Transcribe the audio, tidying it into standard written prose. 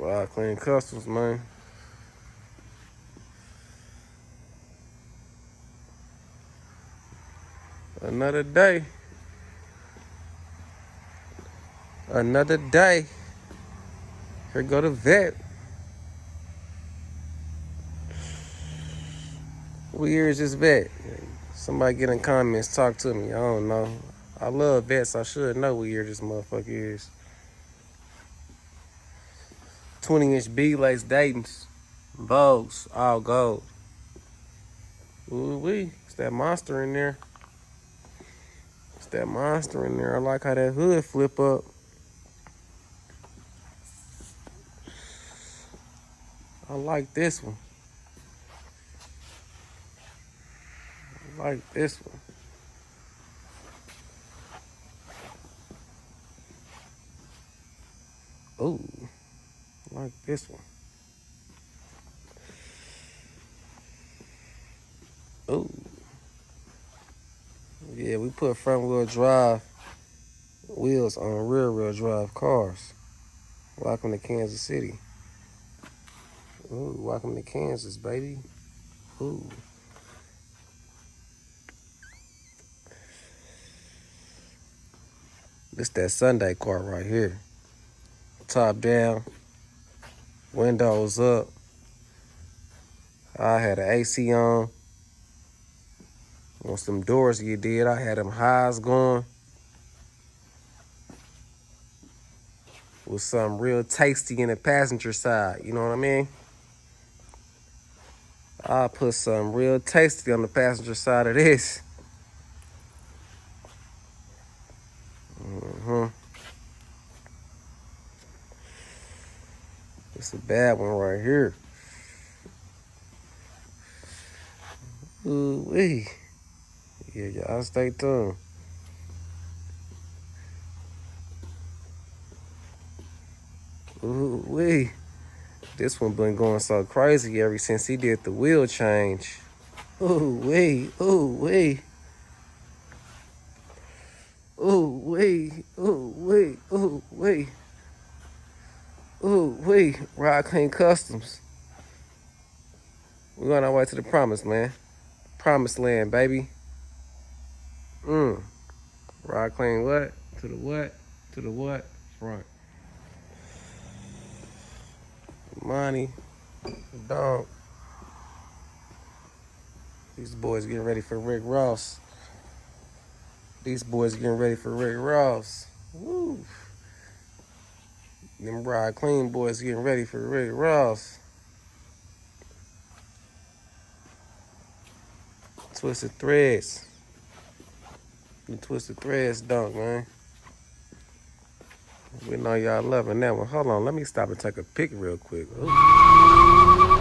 Ride Clean Customs, man. Another day. Another day. Here go the vet. What year is this vet? Somebody get in comments, talk to me. I don't know. I love vets. I should know what year this motherfucker is. 20-inch B-lace Dayton's. Vogues. All gold. Ooh-wee. It's that monster in there. It's that monster in there. I like how that hood flip up. I like this one. I like this one. Ooh, I like this one. Ooh. Yeah, we put front wheel drive wheels on rear wheel drive cars. Welcome to Kansas City. Ooh, welcome to Kansas, baby. Ooh. This that Sunday car right here. Top down, windows up. I had an AC on. On some doors you did, I had them highs going. With something real tasty in the passenger side, you know what I mean? I'll put something real tasty on the passenger side of this. It's a bad one right here. Ooh-wee. Yeah, y'all stay tuned. Ooh-wee. This one been going so crazy ever since he did the wheel change. Ooh-wee, ooh-wee. Ooh-wee, ooh-wee, ooh-wee. Ooh-wee, Ride Clean Customs. We're on our way to the promised land. Promised land, baby. Ride Clean what? To the what? To the what? Front. Money. Dog. These boys getting ready for Rick Ross. These boys getting ready for Rick Ross. Woo. Them Ride Clean boys getting ready for Rick Ross. Twisted Threads. The Twisted Threads dunk, man. We know y'all loving that one. Hold on, let me stop and take a pic real quick. Ooh.